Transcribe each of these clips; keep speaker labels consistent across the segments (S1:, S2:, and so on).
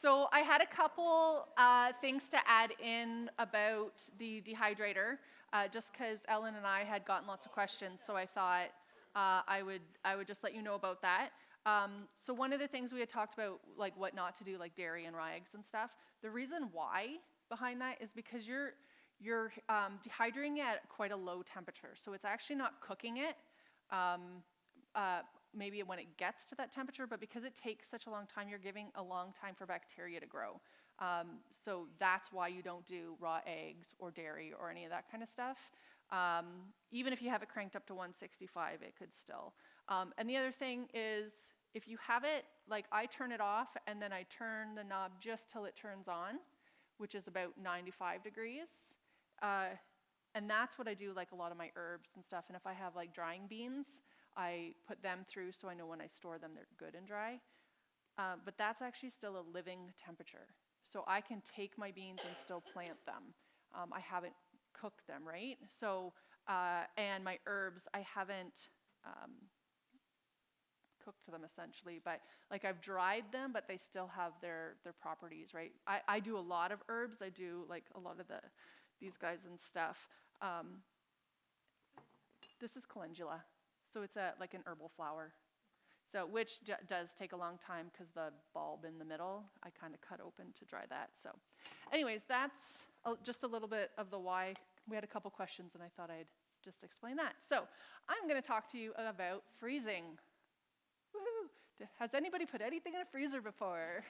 S1: So I had a couple things to add in about the dehydrator, just because Ellen and I had gotten lots of questions, so I thought I would just let you know about that. So one of the things we had talked about, like what not to do, like dairy and raw eggs and stuff. The reason why behind that is because you're dehydrating it at quite a low temperature, so it's actually not cooking it. Maybe when it gets to that temperature, but because it takes such a long time, you're giving a long time for bacteria to grow. So that's why you don't do raw eggs or dairy or any of that kind of stuff. Even if you have it cranked up to 165, it could still. And the other thing is, if you have it, like I turn it off and then I turn the knob just till it turns on, which is about 95 degrees. And that's what I do, like a lot of my herbs and stuff. And if I have like drying beans, I put them through so I know when I store them they're good and dry. But that's actually still a living temperature. So I can take my beans and still plant them. I haven't cooked them, right? So, and my herbs, I haven't cooked them essentially, but like I've dried them, but they still have their properties, right? I do a lot of herbs. I do like a lot of these guys and stuff. This is calendula. So it's like an herbal flower. So which does take a long time because the bulb in the middle, I kind of cut open to dry that. So anyways, that's just a little bit of the why. We had a couple questions and I thought I'd just explain that. So I'm going to talk to you about freezing. Woo-hoo. Has anybody put anything in a freezer before?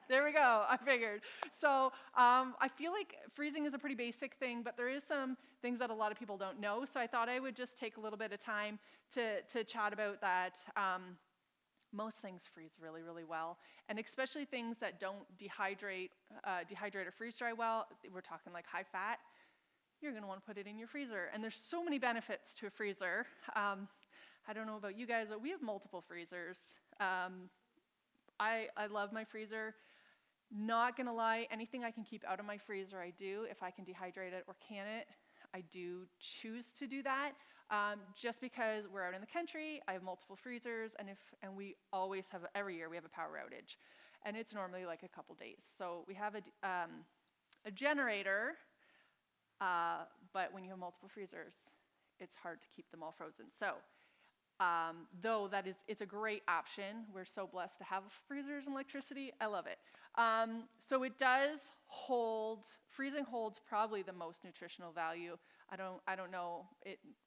S1: There we go, I figured. So I feel like freezing is a pretty basic thing, but there is some things that a lot of people don't know. So I thought I would just take a little bit of time to chat about that. Most things freeze really, really well. And especially things that don't dehydrate or freeze dry well. We're talking like high fat. You're gonna wanna put it in your freezer. And there's so many benefits to a freezer. I don't know about you guys, but we have multiple freezers. I love my freezer. Not gonna lie, anything I can keep out of my freezer, I do. If I can dehydrate it or can it, I do choose to do that. Just because we're out in the country, I have multiple freezers, and we always have, every year we have a power outage, and it's normally like a couple days. So we have a generator, but when you have multiple freezers, it's hard to keep them all frozen. So. Though it's a great option. We're so blessed to have freezers and electricity. I love it. So it does hold, freezing holds probably the most nutritional value. I don't know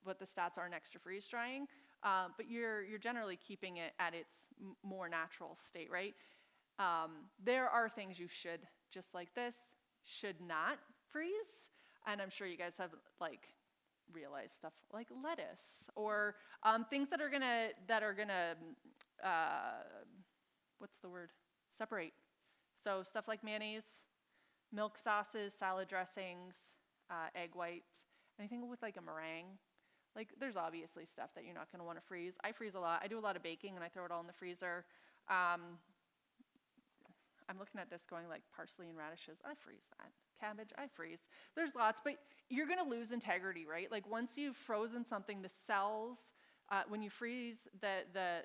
S1: what the stats are next to freeze drying, but you're generally keeping it at its more natural state, right? There are things you should, just like this, should not freeze. And I'm sure you guys have like realize stuff like lettuce or things that are gonna what's the word? Separate. So stuff like mayonnaise, milk sauces, salad dressings, egg whites, anything with like a meringue. Like there's obviously stuff that you're not gonna want to freeze. I freeze a lot. I do a lot of baking and I throw it all in the freezer. I'm looking at this going like parsley and radishes. I freeze that. Cabbage, I freeze. There's lots, but you're going to lose integrity, right? Like once you've frozen something, the cells, when you freeze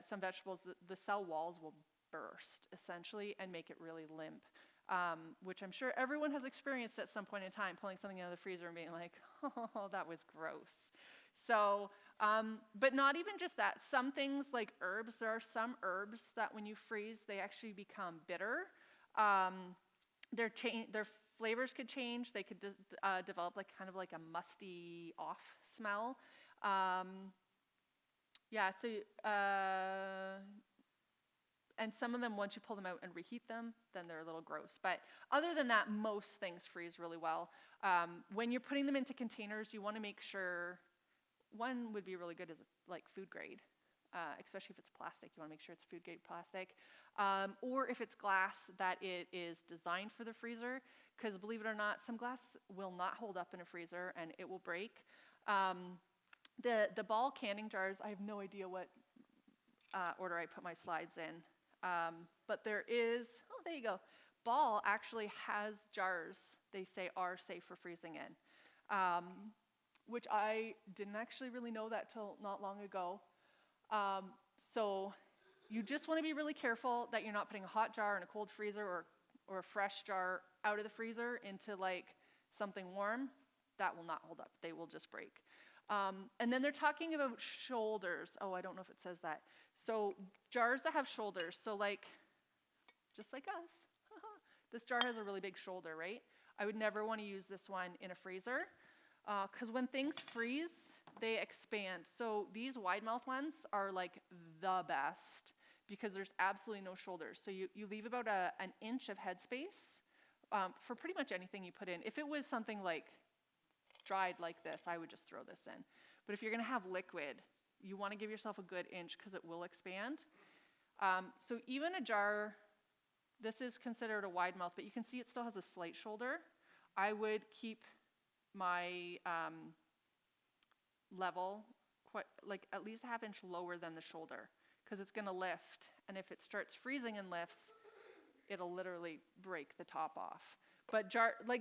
S1: some vegetables, the cell walls will burst essentially and make it really limp, which I'm sure everyone has experienced at some point in time, pulling something out of the freezer and being like, oh, that was gross. So, but not even just that. Some things like herbs, there are some herbs that when you freeze, they actually become bitter. Their flavors could change. They could develop like kind of like a musty off smell. And some of them, once you pull them out and reheat them, then they're a little gross. But other than that, most things freeze really well. When you're putting them into containers, you want to make sure, one would be really good as like food grade. Especially if it's plastic, you want to make sure it's food grade plastic. Or if it's glass, that it is designed for the freezer, because believe it or not, some glass will not hold up in a freezer and it will break. The Ball canning jars, I have no idea what order I put my slides in, but there is, oh, there you go. Ball actually has jars they say are safe for freezing in, which I didn't actually really know that till not long ago. So you just want to be really careful that you're not putting a hot jar in a cold freezer or or a fresh jar out of the freezer into like something warm, that will not hold up. They will just break. And then they're talking about shoulders. Oh, I don't know if it says that. So jars that have shoulders, so like, just like us. This jar has a really big shoulder, right? I would never want to use this one in a freezer because when things freeze, they expand. So these wide mouth ones are like the best because there's absolutely no shoulders. So you leave about an inch of headspace for pretty much anything you put in. If it was something like dried like this, I would just throw this in. But if you're going to have liquid, you want to give yourself a good inch because it will expand. So even a jar, this is considered a wide mouth, but you can see it still has a slight shoulder. I would keep my level quite like at least a half inch lower than the shoulder because it's going to lift. And if it starts freezing and lifts, it'll literally break the top off. But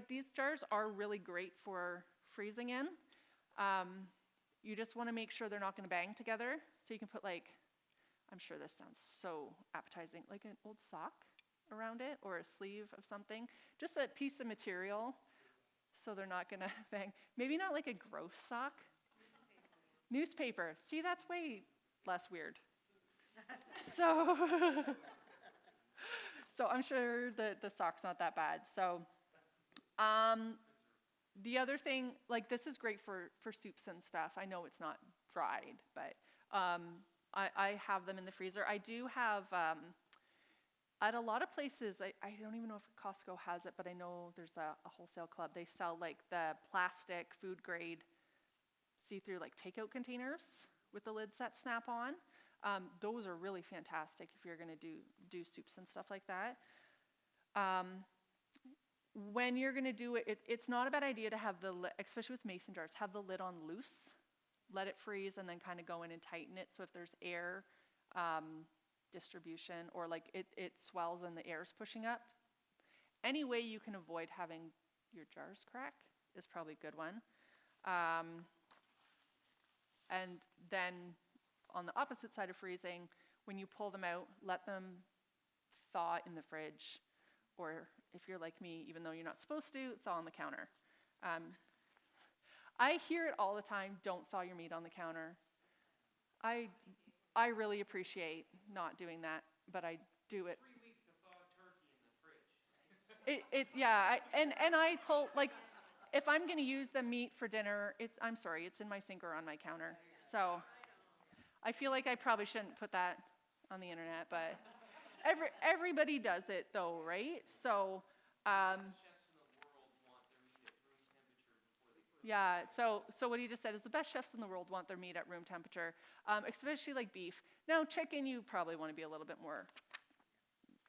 S1: these jars are really great for freezing in. You just want to make sure they're not going to bang together. So you can put like, I'm sure this sounds so appetizing, like an old sock around it or a sleeve of something. Just a piece of material so they're not going to bang. Maybe not like a gross sock. Newspaper. See, that's way less weird. So I'm sure that the sock's not that bad. So the other thing, like this is great for soups and stuff. I know it's not dried, but I have them in the freezer. I do have, at a lot of places, I don't even know if Costco has it, but I know there's a wholesale club. They sell like the plastic food grade see-through like takeout containers with the lids that snap on. Those are really fantastic if you're going to do soups and stuff like that. When you're going to do it, it's not a bad idea to have the lid, especially with mason jars, have the lid on loose, let it freeze, and then kind of go in and tighten it. So if there's air distribution or like it swells and the air is pushing up, any way you can avoid having your jars crack is probably a good one. And then on the opposite side of freezing, when you pull them out, let them thaw in the fridge, or if you're like me, even though you're not supposed to, thaw on the counter. I hear it all the time, don't thaw your meat on the counter. I really appreciate not doing that, but I do it.
S2: 3 weeks to thaw turkey in the fridge.
S1: And I pull, like, if I'm going to use the meat for dinner, I'm sorry, it's in my sink or on my counter. So I feel like I probably shouldn't put that on the internet, but everybody does it though, right? So yeah, so what he just said is the best chefs in the world want their meat at room temperature, especially like beef. Now, chicken you probably want to be a little bit more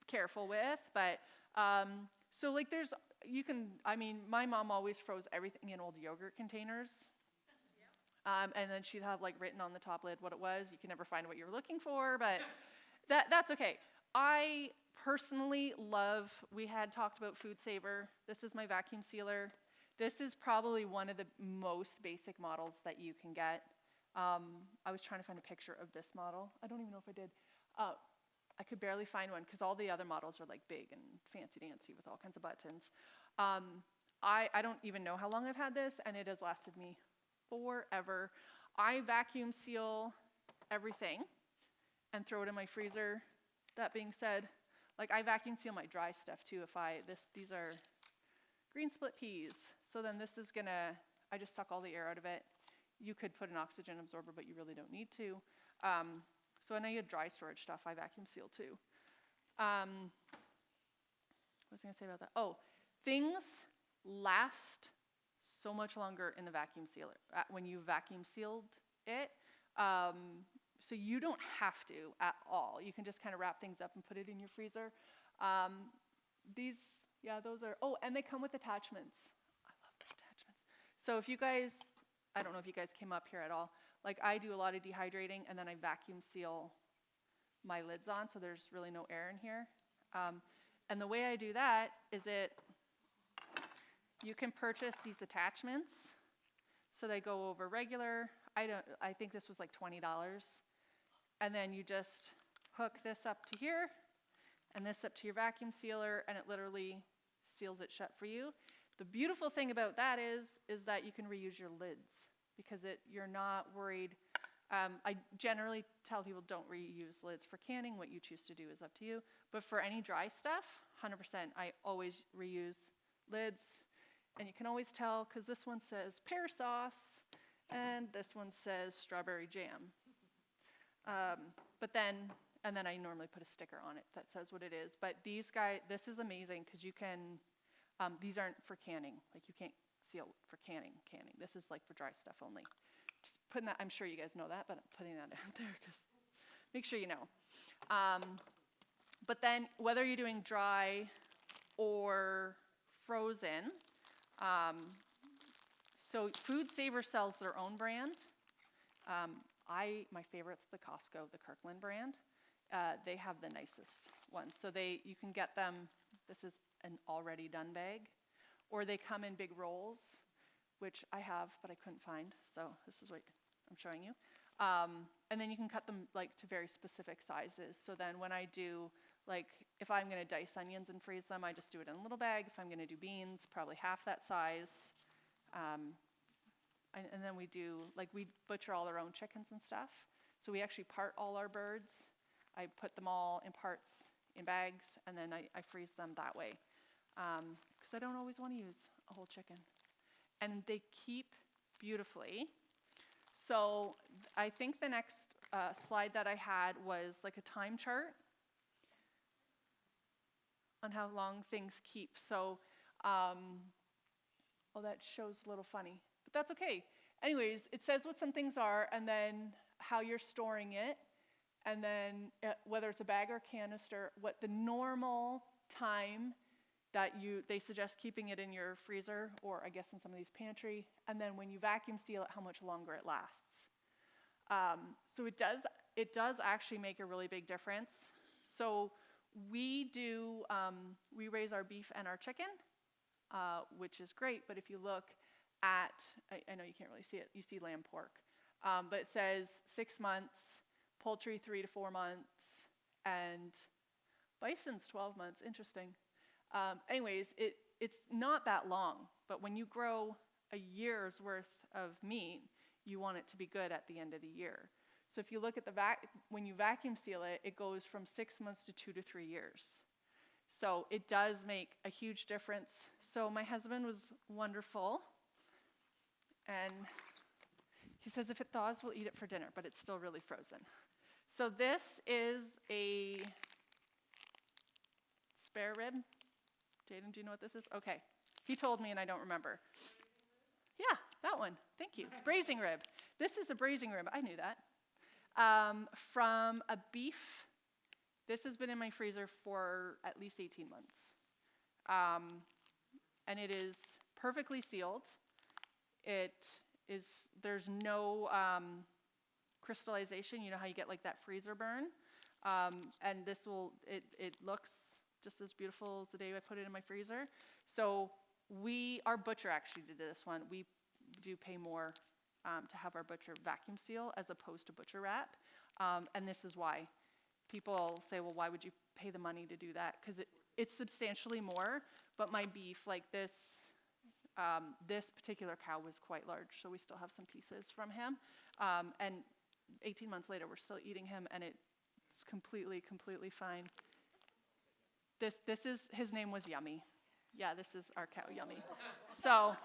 S1: careful with, but so like my mom always froze everything in old yogurt containers. And then she'd have like written on the top lid what it was. You can never find what you were looking for, but that's okay. I personally love, we had talked about Food Saver. This is my vacuum sealer. This is probably one of the most basic models that you can get. I was trying to find a picture of this model. I don't even know if I did. I could barely find one because all the other models are like big and fancy-dancy with all kinds of buttons. I don't even know how long I've had this, and it has lasted me forever. I vacuum seal everything and throw it in my freezer. That being said, like I vacuum seal my dry stuff too. These are green split peas. So then this is I just suck all the air out of it. You could put an oxygen absorber, but you really don't need to. So when I get dry storage stuff, I vacuum seal too. What was I going to say about that? Oh, things last so much longer in the vacuum sealer when you vacuum sealed it. So you don't have to at all. You can just kind of wrap things up and put it in your freezer. Those are, and they come with attachments. I love the attachments. So if you guys, I don't know if you guys came up here at all, like I do a lot of dehydrating and then I vacuum seal my lids on so there's really no air in here. And the way I do that is you can purchase these attachments. So they go over regular, I think this was like $20. And then you just hook this up to here and this up to your vacuum sealer, and it literally seals it shut for you. The beautiful thing about that is that you can reuse your lids because you're not worried. I generally tell people don't reuse lids for canning. What you choose to do is up to you. But for any dry stuff, 100%, I always reuse lids. And you can always tell because this one says pear sauce and this one says strawberry jam. And then I normally put a sticker on it that says what it is. But this is amazing because you can, these aren't for canning. Like you can't seal for canning. This is like for dry stuff only. Just putting that, I'm sure you guys know that, but I'm putting that out there because make sure you know. But then whether you're doing dry or frozen, so Food Saver sells their own brand. My favorite's the Costco, the Kirkland brand. They have the nicest ones. So you can get them, this is an already done bag, or they come in big rolls, which I have, but I couldn't find. So this is what I'm showing you. And then you can cut them like to very specific sizes. So then when I do, like if I'm gonna dice onions and freeze them, I just do it in a little bag. If I'm gonna do beans, probably half that size. And then we butcher all our own chickens and stuff. So we actually part all our birds. I put them all in parts in bags, and then I freeze them that way. Because I don't always want to use a whole chicken. And they keep beautifully. So I think the next slide that I had was like a time chart on how long things keep. So, that shows a little funny, but that's okay. Anyways, it says what some things are and then how you're storing it, and then whether it's a bag or canister, what the normal time that they suggest keeping it in your freezer, or I guess in some of these pantry, and then when you vacuum seal it, how much longer it lasts. So it does actually make a really big difference. So we raise our beef and our chicken, which is great, but if you look at, I know you can't really see it, you see lamb pork, but it says 6 months, poultry 3 to 4 months, and bison's 12 months, interesting. Anyways, it's not that long, but when you grow a year's worth of meat, you want it to be good at the end of the year. So if you look at when you vacuum seal it, it goes from 6 months to 2 to 3 years. So it does make a huge difference. So my husband was wonderful, and he says if it thaws, we'll eat it for dinner, but it's still really frozen. So this is a spare rib. Jaden, do you know what this is? Okay. He told me and I don't remember. Yeah, that one. Thank you. Braising rib. This is a braising rib. I knew that. From a beef. This has been in my freezer for at least 18 months. And it is perfectly sealed. There's no crystallization. You know how you get like that freezer burn? And it looks just as beautiful as the day I put it in my freezer. So our butcher actually did this one. We do pay more to have our butcher vacuum seal as opposed to butcher wrap. And this is why. People say, well, why would you pay the money to do that? Because it's substantially more, but my beef, like this particular cow was quite large, so we still have some pieces from him. And 18 months later, we're still eating him, and it's completely fine. His name was Yummy. Yeah, this is our cow, Yummy. So,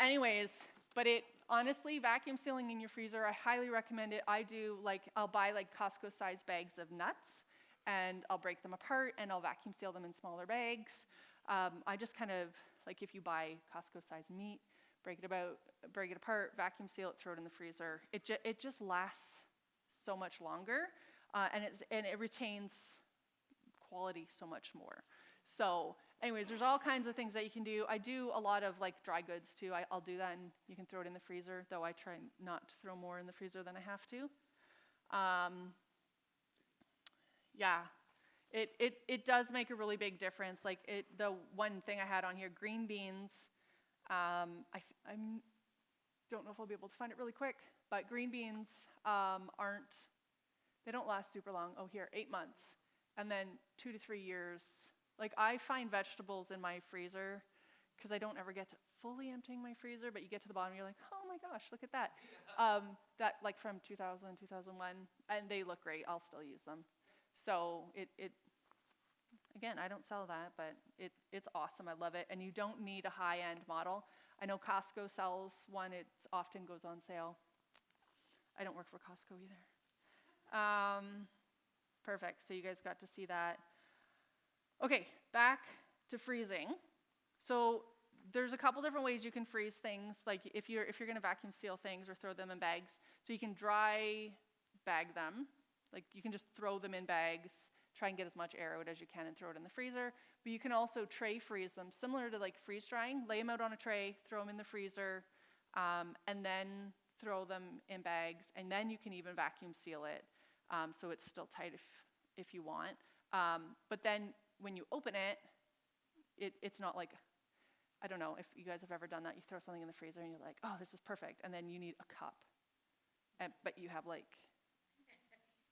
S1: anyways, but honestly, vacuum sealing in your freezer, I highly recommend it. I'll buy like Costco-sized bags of nuts, and I'll break them apart, and I'll vacuum seal them in smaller bags. I just kind of, like if you buy Costco-sized meat, break it apart, vacuum seal it, throw it in the freezer. It just lasts so much longer, and it retains quality so much more. So anyways, there's all kinds of things that you can do. I do a lot of like dry goods too. I'll do that, and you can throw it in the freezer, though I try not to throw more in the freezer than I have to. Yeah, it does make a really big difference. Like the one thing I had on here, green beans. I don't know if I'll be able to find it really quick, but green beans they don't last super long. Oh, here, 8 months. and then 2 to 3 years. Like I find vegetables in my freezer, because I don't ever get to fully emptying my freezer, but you get to the bottom, you're like, oh my gosh, look at that. That like from 2000, 2001, and they look great. I'll still use them. So it again, I don't sell that, but it's awesome. I love it. And you don't need a high-end model. I know Costco sells one. It often goes on sale. I don't work for Costco either. Perfect. So you guys got to see that. Okay, back to freezing. So there's a couple different ways you can freeze things. Like if you're going to vacuum seal things or throw them in bags, so you can dry bag them. Like you can just throw them in bags, try and get as much air out as you can and throw it in the freezer. But you can also tray freeze them, similar to like freeze drying. Lay them out on a tray, throw them in the freezer, and then throw them in bags. And then you can even vacuum seal it, so it's still tight if you want. But then when you open it, it's not like, I don't know if you guys have ever done that. You throw something in the freezer and you're like, oh, this is perfect. And then you need a cup, but you have like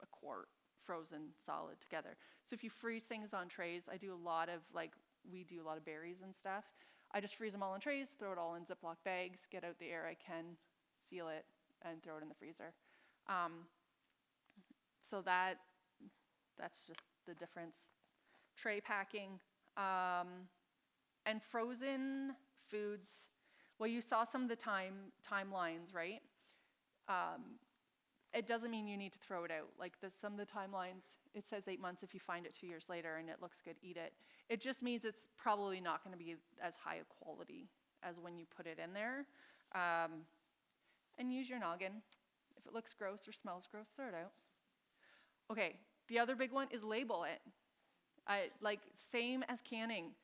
S1: a quart frozen solid together. So if you freeze things on trays, we do a lot of berries and stuff. I just freeze them all in trays, throw it all in Ziploc bags, get out the air I can, seal it, and throw it in the freezer. So that's just the difference. Tray packing. And frozen foods, well, you saw some of the timelines, right? It doesn't mean you need to throw it out. Like some of the timelines, it says 8 months. If you find it 2 years later and it looks good, eat it. It just means it's probably not going to be as high a quality as when you put it in there. And use your noggin. If it looks gross or smells gross, throw it out. Okay, the other big one is label it. Same as canning.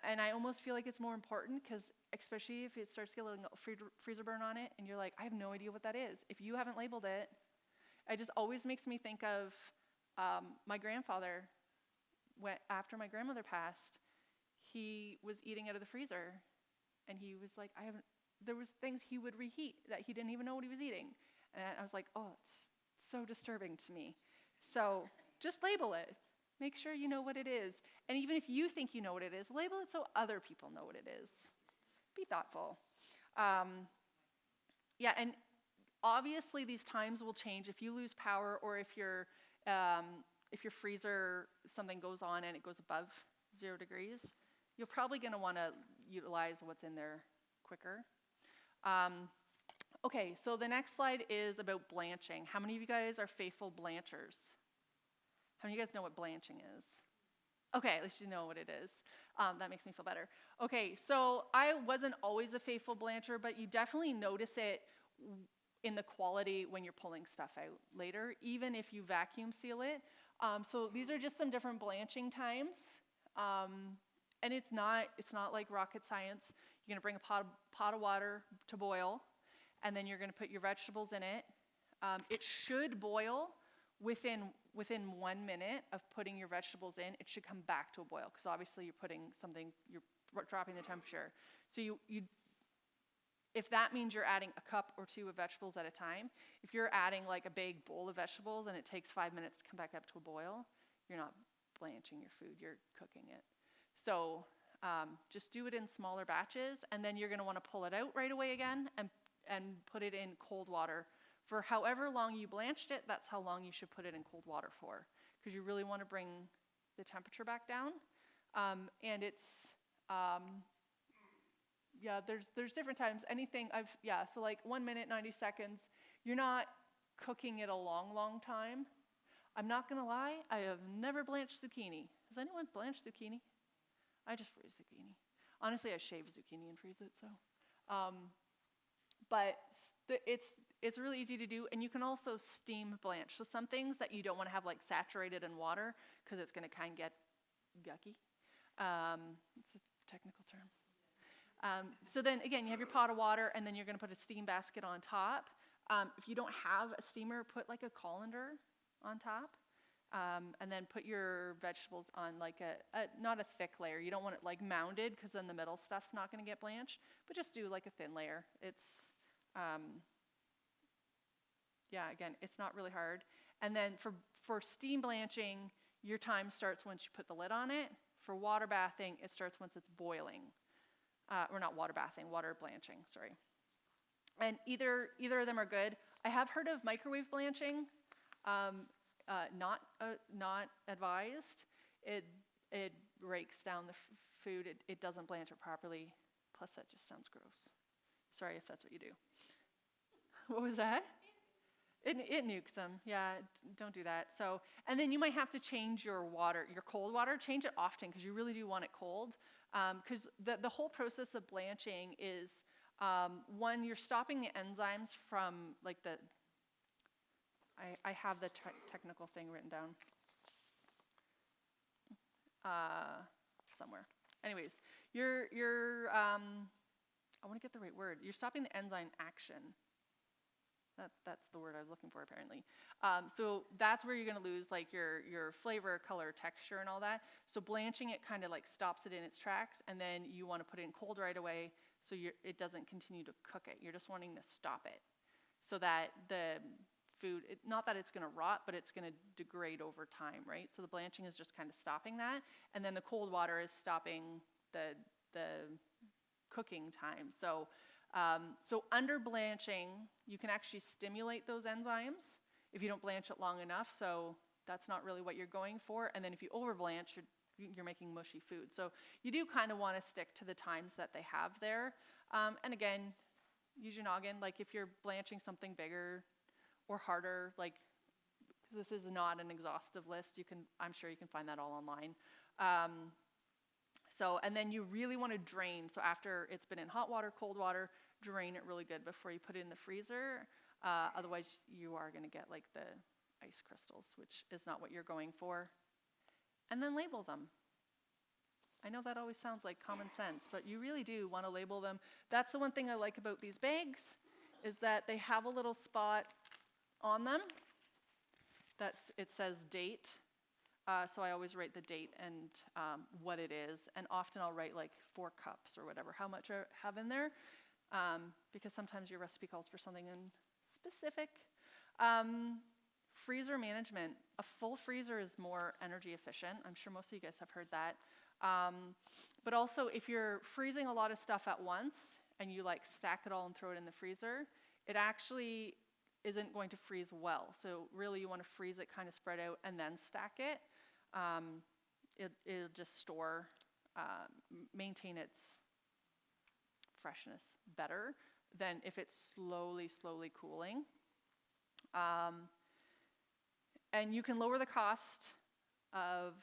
S1: And I almost feel like it's more important because especially if it starts getting a freezer burn on it and you're like, I have no idea what that is. If you haven't labeled it, it just always makes me think of my grandfather. After my grandmother passed, he was eating out of the freezer and he was like, there was things he would reheat that he didn't even know what he was eating. And I was like, oh, it's so disturbing to me. So just label it. Make sure you know what it is. And even if you think you know what it is, label it so other people know what it is. Be thoughtful. And obviously these times will change if you lose power or if your freezer, something goes on and it goes above 0 degrees. You're probably going to want to utilize what's in there quicker. Okay, so the next slide is about blanching. How many of you guys are faithful blanchers? How many of you guys know what blanching is? Okay, at least you know what it is. That makes me feel better. Okay, so I wasn't always a faithful blancher, but you definitely notice it in the quality when you're pulling stuff out later, even if you vacuum seal it. So these are just some different blanching times. And it's not like rocket science. You're gonna bring a pot of water to boil, and then you're gonna put your vegetables in it. It should boil within 1 minute of putting your vegetables in. It should come back to a boil because obviously you're dropping the temperature. So if that means you're adding a cup or 2 of vegetables at a time, if you're adding like a big bowl of vegetables and it takes 5 minutes to come back up to a boil, you're not blanching your food, you're cooking it. So just do it in smaller batches, and then you're gonna wanna pull it out right away again and put it in cold water. For however long you blanched it, that's how long you should put it in cold water for, because you really want to bring the temperature back down. And it's, there's different times. So like 1 minute, 90 seconds. You're not cooking it a long, long time. I'm not going to lie, I have never blanched zucchini. Has anyone blanched zucchini? I just freeze zucchini. Honestly, I shave zucchini and freeze it, so. But it's really easy to do, and you can also steam blanch. So some things that you don't want to have like saturated in water because it's going to kind of get gucky. It's a technical term. So then again, you have your pot of water, and then you're going to put a steam basket on top. If you don't have a steamer, put like a colander on top, and then put your vegetables on like not a thick layer. You don't want it like mounded because then the middle stuff's not going to get blanched, but just do like a thin layer. It's again, it's not really hard. And then for steam blanching, your time starts once you put the lid on it. For water bathing, it starts once it's boiling. Or not water bathing, water blanching, sorry. And either of them are good. I have heard of microwave blanching, not advised. It breaks down the food. It doesn't blanch it properly. Plus, that just sounds gross. Sorry if that's what you do. What was that? It nukes them. Yeah, don't do that. So, and then you might have to change your water, your cold water. Change it often because you really do want it cold. Because the whole process of blanching is, one, you're stopping the enzymes from like the, I have the technical thing written down somewhere. Anyways, you're I want to get the right word. You're stopping the enzyme action. That's the word I was looking for, apparently. So that's where you're going to lose like your flavor, color, texture, and all that. So blanching it kind of like stops it in its tracks, and then you want to put it in cold right away so it doesn't continue to cook it. You're just wanting to stop it so that the food, not that it's going to rot, but it's going to degrade over time, right? So the blanching is just kind of stopping that, and then the cold water is stopping the cooking time. So under blanching, you can actually stimulate those enzymes if you don't blanch it long enough. So that's not really what you're going for. And then if you over blanch, you're making mushy food. So you do kind of want to stick to the times that they have there. And again, use your noggin. Like if you're blanching something bigger or harder, like this is not an exhaustive list. I'm sure you can find that all online. And then you really want to drain. So after it's been in hot water, cold water, drain it really good before you put it in the freezer. Otherwise, you are going to get like the ice crystals, which is not what you're going for. And then label them. I know that always sounds like common sense, but you really do want to label them. That's the one thing I like about these bags, is that they have a little spot on them it says date. So I always write the date and what it is, and often I'll write like 4 cups or whatever, how much I have in there, because sometimes your recipe calls for something in specific. Freezer management. A full freezer is more energy efficient. I'm sure most of you guys have heard that. But also, if you're freezing a lot of stuff at once and you like stack it all and throw it in the freezer, it actually isn't going to freeze well. So really you want to freeze it kind of spread out and then stack it. It'll just store, maintain its freshness better than if it's slowly cooling. And you can lower the cost of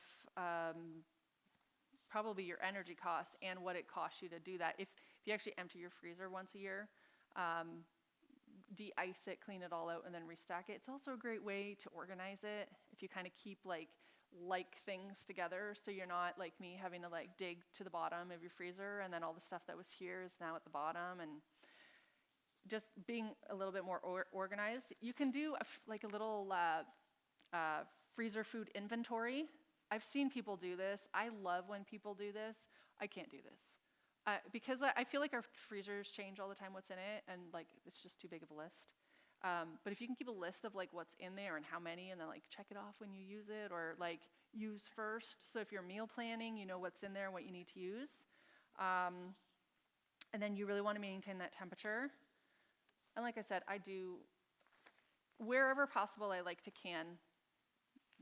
S1: probably your energy costs and what it costs you to do that. If you actually empty your freezer once a year, de-ice it, clean it all out, and then restack it. It's also a great way to organize it if you kind of keep like things together, so you're not like me having to like dig to the bottom of your freezer and then all the stuff that was here is now at the bottom, and just being a little bit more organized. You can do like a little freezer food inventory. I've seen people do this. I love when people do this. I can't do this. Because I feel like our freezers change all the time what's in it, and like it's just too big of a list. But if you can keep a list of like what's in there and how many, and then like check it off when you use it, or like use first. So if you're meal planning, you know what's in there and what you need to use. And then you really want to maintain that temperature. And like I said, I do, wherever possible, I like to can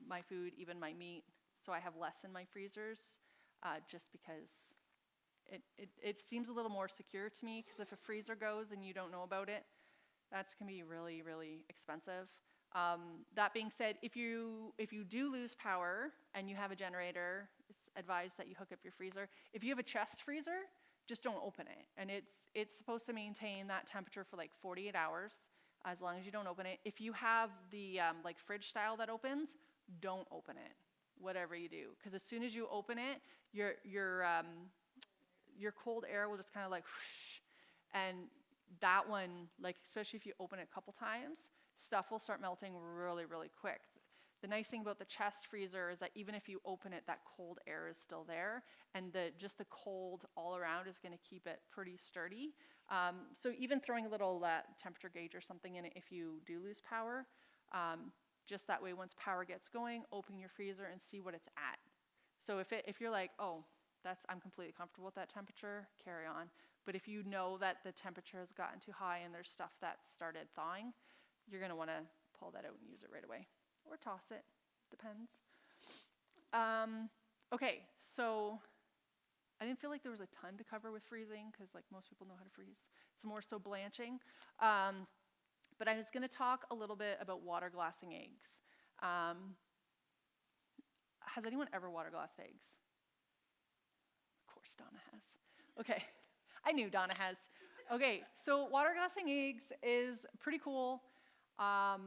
S1: my food, even my meat, so I have less in my freezers, just because it seems a little more secure to me, because if a freezer goes and you don't know about it, that's going to be really, really expensive. That being said, if you do lose power and you have a generator, it's advised that you hook up your freezer. If you have a chest freezer, just don't open it. And it's supposed to maintain that temperature for like 48 hours, as long as you don't open it. If you have the like fridge style that opens, don't open it, whatever you do. Because as soon as you open it, your cold air will just kind of like whoosh, and that one, like especially if you open it a couple times, stuff will start melting really, really quick. The nice thing about the chest freezer is that even if you open it, that cold air is still there, and just the cold all around is going to keep it pretty sturdy. So even throwing a little temperature gauge or something in it if you do lose power, Just that way, once power gets going, open your freezer and see what it's at. So if you're like, oh, I'm completely comfortable with that temperature, carry on. But if you know that the temperature has gotten too high and there's stuff that's started thawing, you're going to want to pull that out and use it right away. Or toss it, depends. Okay, so I didn't feel like there was a ton to cover with freezing because like most people know how to freeze. It's more so blanching. But I was going to talk a little bit about water glassing eggs. Has anyone ever water glassed eggs? Of course Donna has. Okay, I knew Donna has. Okay, so water glassing eggs is pretty cool. I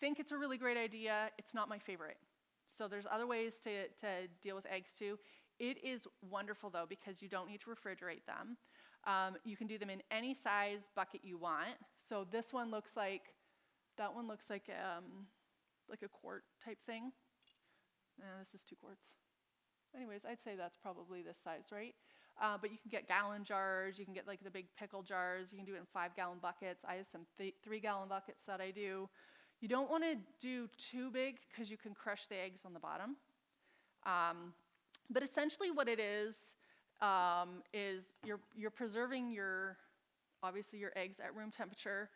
S1: think it's a really great idea. It's not my favorite. So there's other ways to deal with eggs too. It is wonderful though because you don't need to refrigerate them. You can do them in any size bucket you want. So this one looks like, that one looks like a quart type thing. This is 2 quarts. Anyways, I'd say that's probably this size, right? But you can get gallon jars. You can get like the big pickle jars. You can do it in 5-gallon buckets. I have some 3-gallon buckets that I do. You don't want to do too big because you can crush the eggs on the bottom. But essentially what it is you're preserving obviously your eggs at room temperature.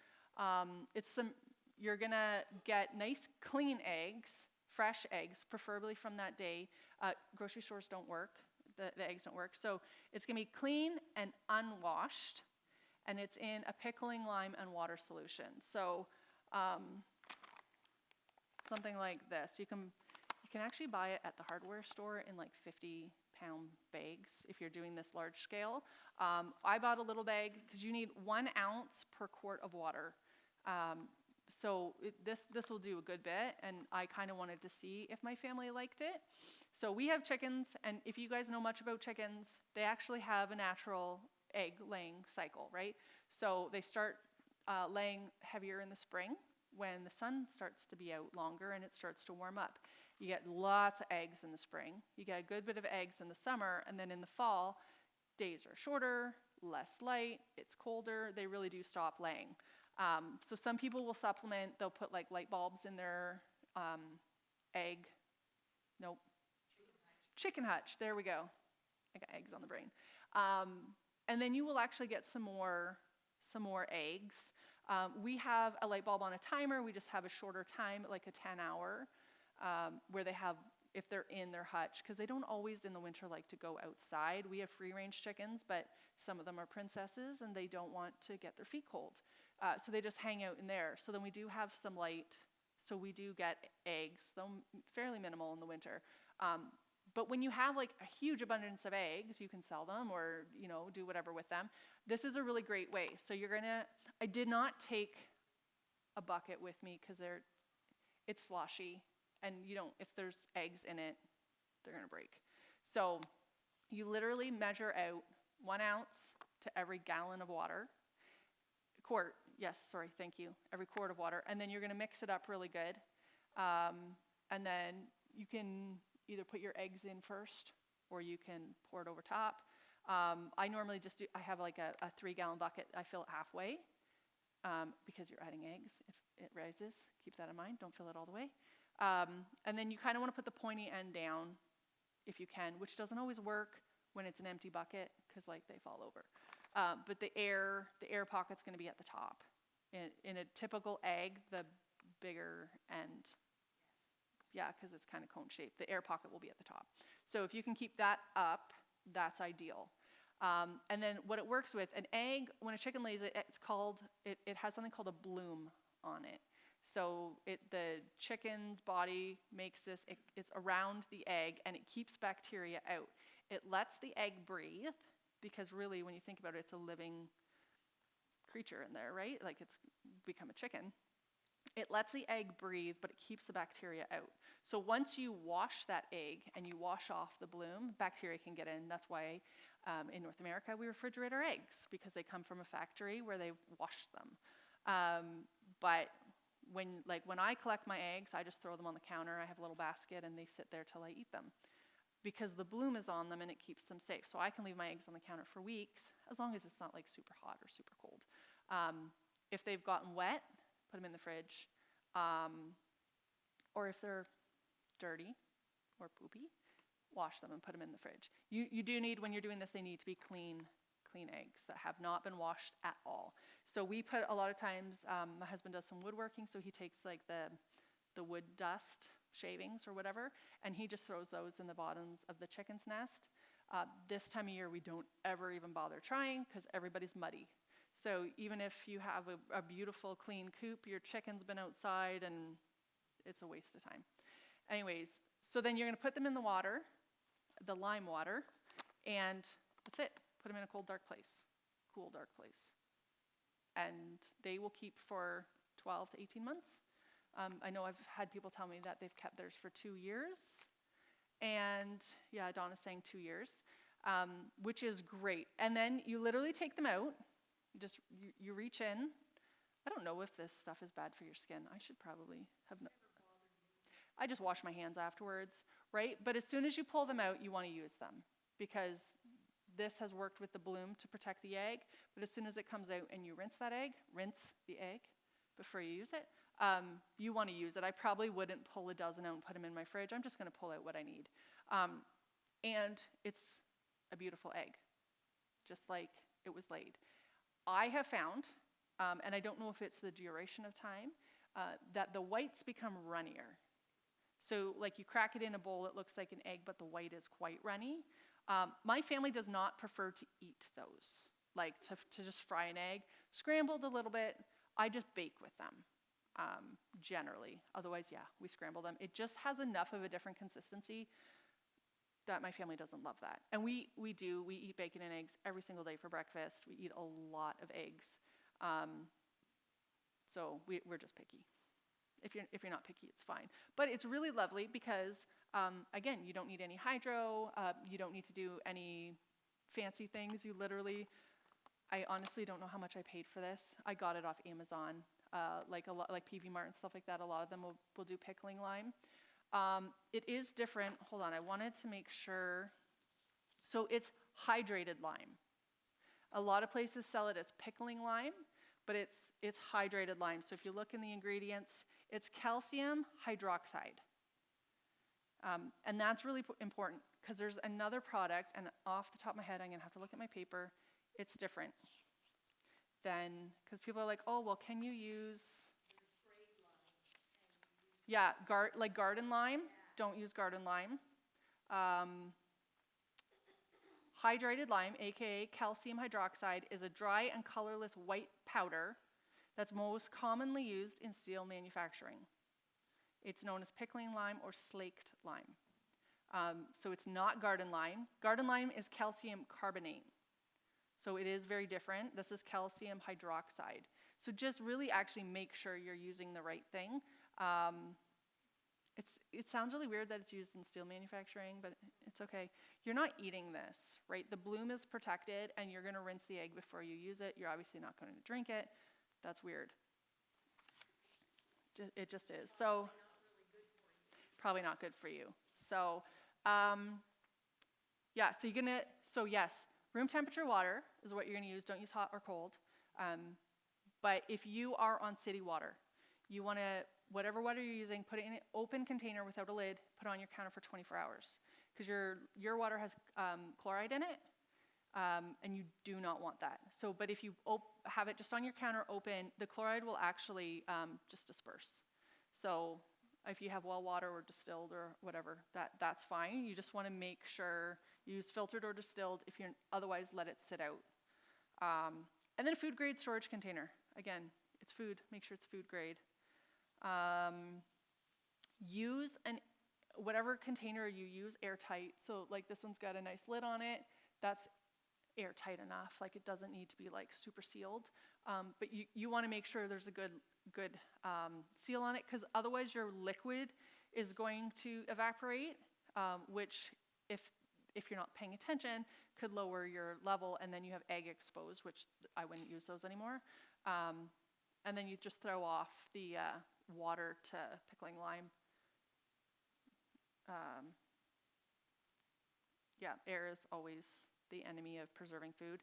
S1: You're gonna get nice clean eggs, fresh eggs, preferably from that day. Grocery stores don't work, the eggs don't work. So it's gonna be clean and unwashed, and it's in a pickling lime and water solution. So something like this. You can actually buy it at the hardware store in like 50-pound bags if you're doing this large scale. I bought a little bag because you need 1 ounce per quart of water. So this will do a good bit, and I kind of wanted to see if my family liked it. So we have chickens, and if you guys know much about chickens, they actually have a natural egg laying cycle, right? So they start laying heavier in the spring when the sun starts to be out longer and it starts to warm up. You get lots of eggs in the spring. You get a good bit of eggs in the summer, and then in the fall, days are shorter, less light, it's colder, they really do stop laying. So some people will supplement, they'll put like light bulbs in their chicken hutch, there we go. I got eggs on the brain. And then you will actually get some more eggs. We have a light bulb on a timer. We just have a shorter time, like a 10-hour, where they have, if they're in their hutch, because they don't always in the winter like to go outside. We have free-range chickens, but some of them are princesses, and they don't want to get their feet cold. So they just hang out in there. So then we do have some light, so we do get eggs, though fairly minimal in the winter. But when you have like a huge abundance of eggs, you can sell them or, do whatever with them. This is a really great way. So I did not take a bucket with me because it's sloshy, and if there's eggs in it, they're gonna break. So you literally measure out 1 ounce to every gallon of water. Every quart of water, and then you're gonna mix it up really good. And then you can either put your eggs in first, or you can pour it over top. I normally I have like a 3-gallon bucket. I fill it halfway, because you're adding eggs. If it rises, keep that in mind. Don't fill it all the way. And then you kind of want to put the pointy end down if you can, which doesn't always work when it's an empty bucket because like they fall over. But the air pocket's going to be at the top. In a typical egg, the bigger end, because it's kind of cone shaped, the air pocket will be at the top. So if you can keep that up, that's ideal. And then what it works with, an egg, when a chicken lays it, it has something called a bloom on it. So the chicken's body makes this, it's around the egg, and it keeps bacteria out. It lets the egg breathe, because really when you think about it, it's a living creature in there, right? Like it's become a chicken. It lets the egg breathe, but it keeps the bacteria out. So once you wash that egg and you wash off the bloom, bacteria can get in. That's why in North America we refrigerate our eggs, because they come from a factory where they've washed them. But when I collect my eggs, I just throw them on the counter. I have a little basket, and they sit there till I eat them, because the bloom is on them and it keeps them safe. So I can leave my eggs on the counter for weeks, as long as it's not like super hot or super cold. If they've gotten wet, put them in the fridge. Or if they're dirty or poopy, wash them and put them in the fridge. You do need, when you're doing this, they need to be clean eggs that have not been washed at all. So we put, a lot of times, my husband does some woodworking, so he takes like the wood dust shavings or whatever, and he just throws those in the bottoms of the chicken's nest. This time of year, we don't ever even bother trying because everybody's muddy. So even if you have a beautiful clean coop, your chicken's been outside and it's a waste of time. Anyways, so then you're gonna put them in the water, the lime water, and that's it. Put them in a cool, dark place, and they will keep for 12 to 18 months. I know I've had people tell me that they've kept theirs for 2 years, and yeah, Donna's saying 2 years, which is great. And then you literally take them out, you reach in. I don't know if this stuff is bad for your skin. I should probably have I just wash my hands afterwards, right? But as soon as you pull them out, you want to use them, because this has worked with the bloom to protect the egg, but as soon as it comes out and you rinse the egg before you use it, you want to use it. I probably wouldn't pull a dozen out and put them in my fridge. I'm just going to pull out what I need. And it's a beautiful egg, just like it was laid. I have found, and I don't know if it's the duration of time, that the whites become runnier. So like you crack it in a bowl, it looks like an egg, but the white is quite runny. My family does not prefer to eat those, like to just fry an egg. Scrambled a little bit, I just bake with them, generally. Otherwise, yeah, we scramble them. It just has enough of a different consistency that my family doesn't love that. And we eat bacon and eggs every single day for breakfast. We eat a lot of eggs. So we're just picky. If you're not picky, it's fine. But it's really lovely because, again, you don't need any hydro. You don't need to do any fancy things. You literally, I honestly don't know how much I paid for this. I got it off Amazon, like PV Mart and stuff like that. A lot of them will do pickling lime. It is different. Hold on, I wanted to make sure. So it's hydrated lime. A lot of places sell it as pickling lime, but it's hydrated lime. So if you look in the ingredients, it's calcium hydroxide. And that's really important because there's another product, and off the top of my head, I'm going to have to look at my paper. It's different than, because people are like, oh, well, can you use? Yeah, like garden lime. Don't use garden lime. Hydrated lime, aka calcium hydroxide, is a dry and colorless white powder that's most commonly used in steel manufacturing. It's known as pickling lime or slaked lime. So it's not garden lime. Garden lime is calcium carbonate. So it is very different. This is calcium hydroxide. So just really actually make sure you're using the right thing. It sounds really weird that it's used in steel manufacturing, but it's okay. You're not eating this, right? The bloom is protected, and you're going to rinse the egg before you use it. You're obviously not going to drink it. That's weird. It just is. So probably not good for you. So yeah, so yes, room temperature water is what you're going to use. Don't use hot or cold. But if you are on city water, you want to, whatever water you're using, put it in an open container without a lid, put it on your counter for 24 hours. Because your water has chloride in it, and you do not want that. So, but if you have it just on your counter open, the chloride will actually just disperse. So if you have well water or distilled or whatever, that's fine. You just want to make sure you use filtered or distilled. If you're otherwise, let it sit out. And then a food grade storage container. Again, it's food. Make sure it's food grade. Use whatever container you use airtight. So like this one's got a nice lid on it. That's airtight enough. Like it doesn't need to be like super sealed. But you want to make sure there's a good seal on it, because otherwise your liquid is going to evaporate, which if you're not paying attention could lower your level, and then you have egg exposed, which I wouldn't use those anymore. And then you just throw off the water to pickling lime. Yeah, air is always the enemy of preserving food.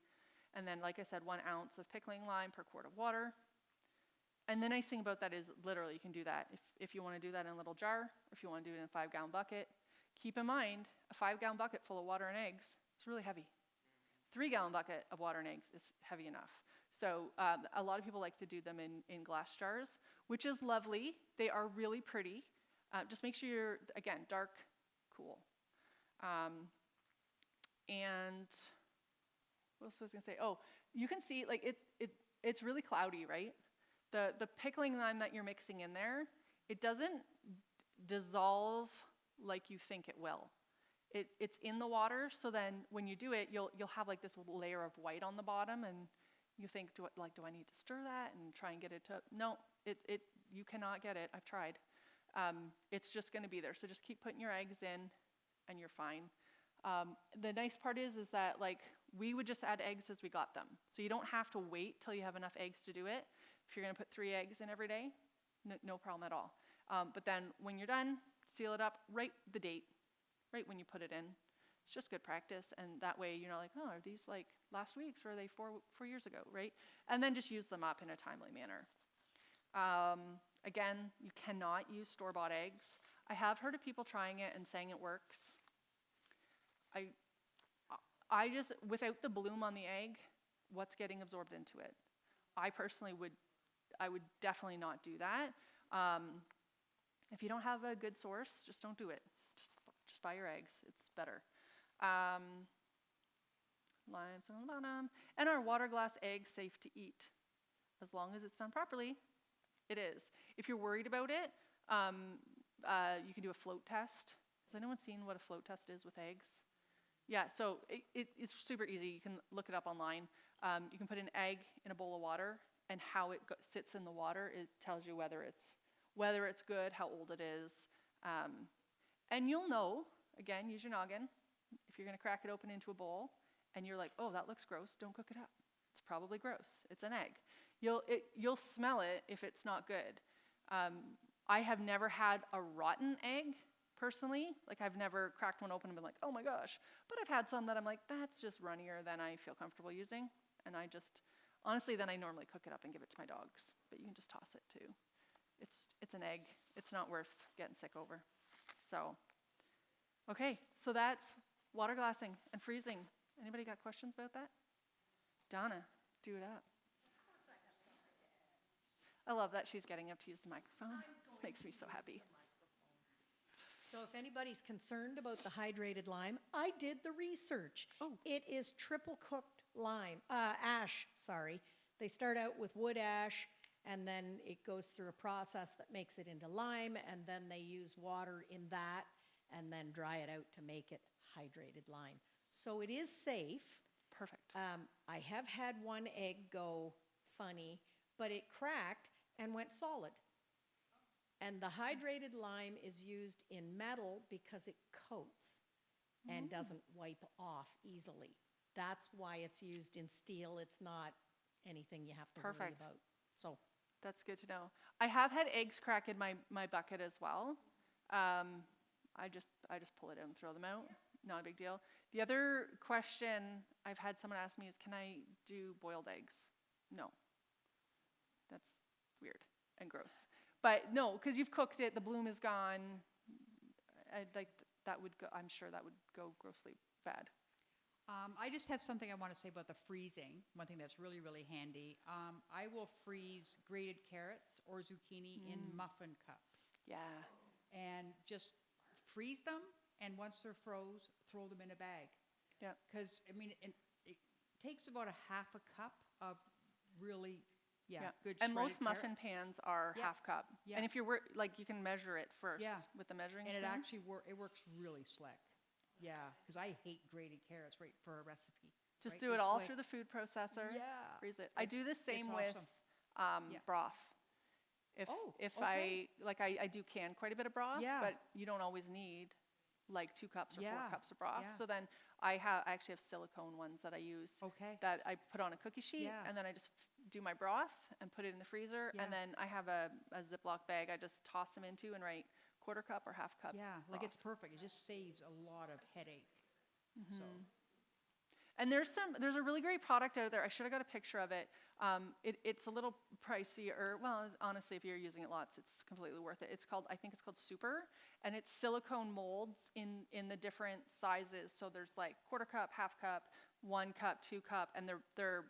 S1: And then, like I said, 1 ounce of pickling lime per quart of water. And the nice thing about that is literally you can do that. If you want to do that in a little jar, or if you want to do it in a 5-gallon bucket, keep in mind a 5-gallon bucket full of water and eggs is really heavy. 3-gallon bucket of water and eggs is heavy enough. So a lot of people like to do them in glass jars, which is lovely. They are really pretty. Just make sure you're, again, dark, cool. And what else was I going to say? Oh, you can see, like, it's really cloudy, right? The pickling lime that you're mixing in there, it doesn't dissolve like you think it will. It's in the water, so then when you do it, you'll have like this layer of white on the bottom, and you think, do I need to stir that and try and get it to? No, you cannot get it. I've tried. It's just going to be there. So just keep putting your eggs in, and you're fine. The nice part is that like we would just add eggs as we got them, so you don't have to wait till you have enough eggs to do it. If you're going to put 3 eggs in every day, no problem at all. But then when you're done, seal it up. Write the date, right when you put it in. It's just good practice, and that way you're not like, oh, are these like last week's or are they 4 years ago, right? And then just use them up in a timely manner. Again, you cannot use store-bought eggs. I have heard of people trying it and saying it works. I just, without the bloom on the egg, what's getting absorbed into it? I personally would definitely not do that. If you don't have a good source, just don't do it. Just buy your eggs. It's better. Limes on the bottom. And are water glass eggs safe to eat? As long as it's done properly, it is. If you're worried about it, you can do a float test. Has anyone seen what a float test is with eggs? Yeah, so it's super easy. You can look it up online. You can put an egg in a bowl of water, and how it sits in the water, it tells you whether it's good, how old it is. And you'll know, again, use your noggin. If you're going to crack it open into a bowl, and you're like, oh, that looks gross, don't cook it up. It's probably gross. It's an egg. You'll smell it if it's not good. I have never had a rotten egg, personally. Like, I've never cracked one open and been like, oh my gosh. But I've had some that I'm like, that's just runnier than I feel comfortable using. And honestly, then I normally cook it up and give it to my dogs. But you can just toss it too. It's an egg. It's not worth getting sick over. So, okay, so that's water glassing and freezing. Anybody got questions about that? Donna, do it up. I love that she's getting up to use the microphone. This makes me so happy.
S3: So if anybody's concerned about the hydrated lime, I did the research.
S1: Oh.
S3: It is triple cooked ash, sorry. They start out with wood ash, and then it goes through a process that makes it into lime, and then they use water in that, and then dry it out to make it hydrated lime. So it is safe.
S1: Perfect.
S3: I have had one egg go funny, but it cracked and went solid. And the hydrated lime is used in metal because it coats and doesn't wipe off easily. That's why it's used in steel. It's not anything you have to worry
S1: Perfect.
S3: about. So
S1: That's good to know. I have had eggs crack in my bucket as well. I just pull it out and throw them out. Not a big deal. The other question I've had someone ask me is, can I do boiled eggs? No. That's weird and gross. But no, because you've cooked it, the bloom is gone. I'm sure that would go grossly bad.
S4: I just have something I want to say about the freezing. One thing that's really, really handy. I will freeze grated carrots or zucchini in muffin cups.
S1: Yeah.
S4: And just freeze them, and once they're froze, throw them in a bag.
S1: Yeah.
S4: Because, I mean, it takes about a half a cup of really, good
S1: And
S4: shredded
S1: most muffin
S4: carrots.
S1: pans are
S4: Yeah.
S1: half cup.
S4: Yeah.
S1: And if you're you can measure it first with the measuring
S4: And
S1: spoon.
S4: it actually works really slick. Yeah, because I hate grated carrots for a recipe.
S1: Just
S4: right?
S1: do it
S4: This
S1: all
S4: way-
S1: through the food processor.
S4: Yeah.
S1: Freeze it. I do the same with
S4: awesome. Yeah.
S1: broth. If
S4: okay.
S1: I do can quite a bit of broth,
S4: Yeah.
S1: but you don't always need like 2 cups or 4
S4: Yeah.
S1: cups of broth.
S4: Yeah.
S1: So then I actually have silicone ones that I use
S4: Okay.
S1: that I put on a cookie sheet,
S4: Yeah.
S1: and then I just do my broth and put it in the freezer,
S4: Yeah.
S1: and then I have a Ziploc bag I just toss them into and write quarter cup or half cup.
S4: Yeah, like
S1: broth.
S4: it's perfect. It just saves a lot of headache. So,
S1: And there's a really great product out there. I should have got a picture of it. It's a little pricey, or well, honestly, if you're using it lots, it's completely worth it. I think it's called Super, and it's silicone molds in the different sizes. So there's like quarter cup, half cup, 1 cup, 2 cup, and they're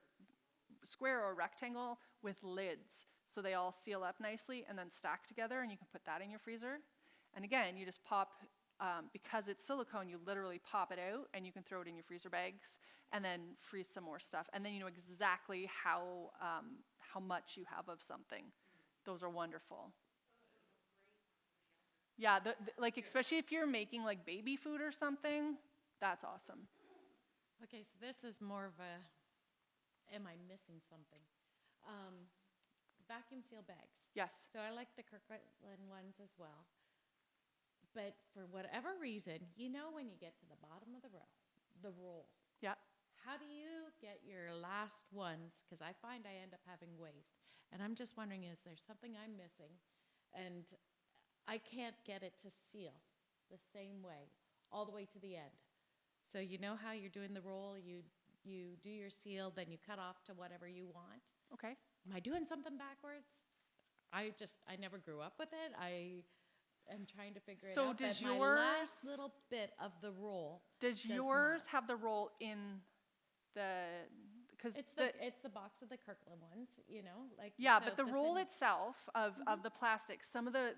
S1: square or rectangle with lids. So they all seal up nicely and then stack together, and you can put that in your freezer. And again, you just pop, because it's silicone, you literally pop it out and you can throw it in your freezer bags and then freeze some more stuff. And then you know exactly how much you have of something. Those are wonderful. Yeah, like especially if you're making like baby food or something, that's awesome.
S5: Okay, so this is more of a, am I missing something? Vacuum seal bags.
S1: Yes.
S5: So I like the Kirkland ones as well. But for whatever reason, you know when you get to the bottom of the roll,
S1: Yeah.
S5: how do you get your last ones? Because I find I end up having waste. And I'm just wondering, is there something I'm missing? And I can't get it to seal the same way all the way to the end. So you know how you're doing the roll, you do your seal, then you cut off to whatever you want.
S1: Okay.
S5: Am I doing something backwards? I never grew up with it. I am trying to figure it
S1: So
S5: out.
S1: does
S5: but my
S1: yours-
S5: last little bit of the roll,
S1: Does yours have the roll in the? Because
S5: it's the box of the Kirkland ones, you know, like
S1: yeah,
S5: so
S1: but the
S5: this
S1: roll
S5: in-
S1: itself of the plastic, some of the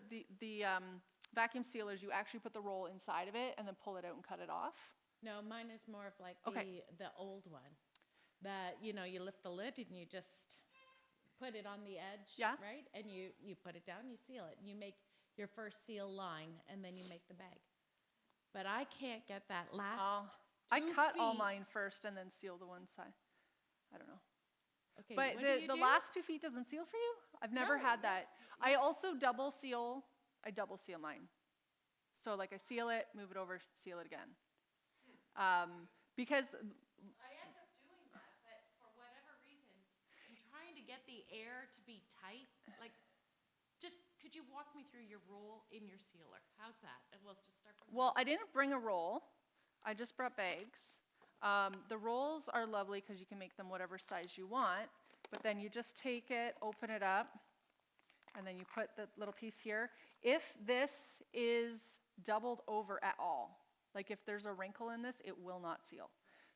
S1: vacuum sealers, you actually put the roll inside of it and then pull it out and cut it off.
S5: No, mine is more of like
S1: Okay.
S5: the old one that you lift the lid and you just put it on the edge,
S1: Yeah.
S5: right? And you put it down, you seal it, and you make your first seal line, and then you make the bag. But I can't get that last.
S1: I
S5: 2
S1: cut all
S5: feet.
S1: mine first and then seal the one side. I don't know.
S5: Okay,
S1: But
S5: what do you
S1: the
S5: do?
S1: last 2 feet doesn't seal for you? I've never
S5: No,
S1: had
S5: no,
S1: that. I also double seal mine. So like I seal it, move it over, seal it again. Because
S5: I end up doing that, but for whatever reason, I'm trying to get the air to be tight. Like, just could you walk me through your roll in your sealer? How's that? And let's just start from
S1: well, I didn't bring a roll. I just brought bags. The rolls are lovely because you can make them whatever size you want, but then you just take it, open it up, and then you put the little piece here. If this is doubled over at all, like if there's a wrinkle in this, it will not seal.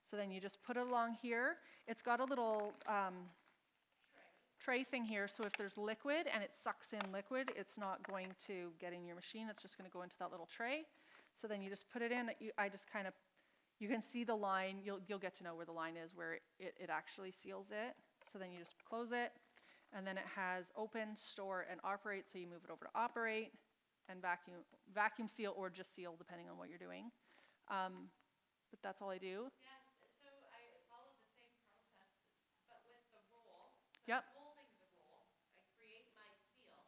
S1: So then you just put it along here. It's got a little tray thing here, so if there's liquid and it sucks in liquid, it's not going to get in your machine. It's just going to go into that little tray. So then you just put it in. You can see the line. You'll get to know where the line is, where it actually seals it. So then you just close it, and then it has open, store, and operate. So you move it over to operate and vacuum seal or just seal, depending on what you're doing. But that's all I do.
S5: Yeah, so I follow the same process, but with the roll. So
S1: Yep.
S5: I'm holding the roll. I create my seal.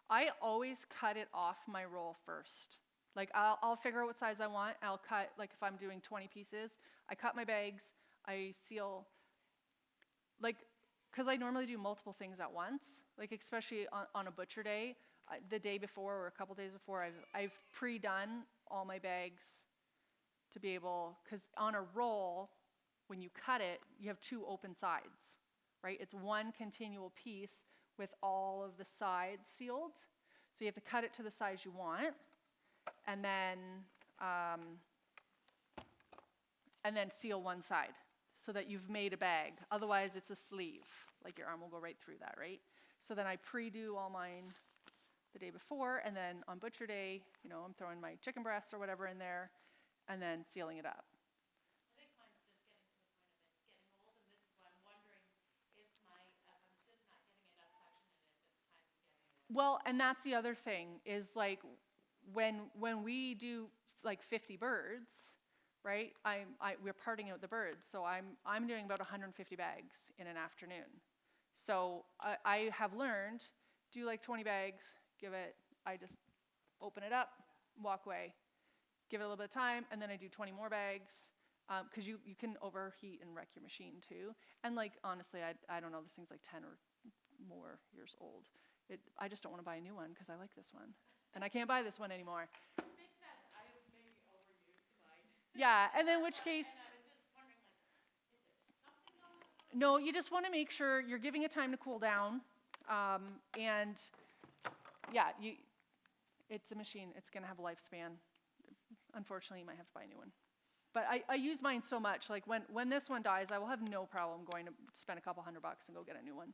S1: I always cut it off my roll first. Like I'll figure out what size I want. I'll cut, like if I'm doing 20 pieces, I cut my bags, I seal, like, because I normally do multiple things at once, like especially on a butcher day, the day before or a couple days before, I've pre-done all my bags to be able, because on a roll, when you cut it, you have 2 open sides, right? It's one continual piece with all of the sides sealed. So you have to cut it to the size you want, and then seal one side so that you've made a bag. Otherwise, it's a sleeve. Like your arm will go right through that, right? So then I pre-do all mine the day before, and then on butcher day, I'm throwing my chicken breasts or whatever in there, and then sealing it up.
S5: I think mine's just getting to the point of it's getting old, and this is why I'm wondering if I'm just not getting enough suction in it, if it's time to get in.
S1: Well, and that's the other thing is like when we do like 50 birds, right? We're parting out the birds, so I'm doing about 150 bags in an afternoon. So I have learned, do like 20 bags, I just open it up, walk away, give it a little bit of time, and then I do 20 more bags, because you can overheat and wreck your machine too. And like honestly, I don't know, this thing's like 10 or more years old. I just don't want to buy a new one because I like this one, and I can't buy this one anymore.
S5: I think that I maybe overused mine.
S1: Yeah, and then which case,
S5: And I was just wondering, like,
S1: No, you just want to make sure you're giving it time to cool down. And yeah, it's a machine. It's going to have a lifespan. Unfortunately, you might have to buy a new one. But I use mine so much. Like when this one dies, I will have no problem going to spend a couple $100 and go get a new one.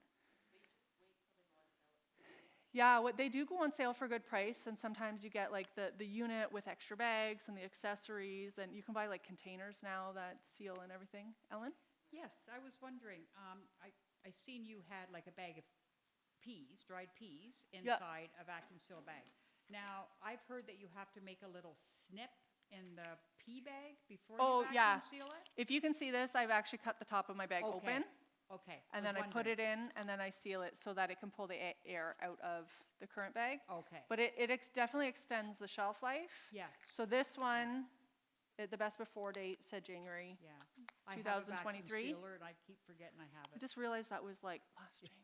S1: Yeah, what they do go on sale for a good price, and sometimes you get like the unit with extra bags and the accessories, and you can buy like containers now that seal and everything. Ellen?
S4: Yes, I was wondering, I seen you had like a bag of peas, dried peas, inside a vacuum seal bag. Now, I've heard that you have to make a little snip in the pea bag before you
S1: yeah.
S4: vacuum seal it?
S1: If you can see this, I've actually cut the top of my bag open.
S4: Okay.
S1: And then I put it in, and then I seal it so that it can pull the air out of the current bag.
S4: Okay.
S1: But it definitely extends the shelf life.
S4: Yeah.
S1: So this one, the best before date said January.
S4: Yeah. I have a
S1: 2023?
S4: vacuum sealer, and I keep forgetting I have
S1: I
S4: it.
S1: just realized that was like last January.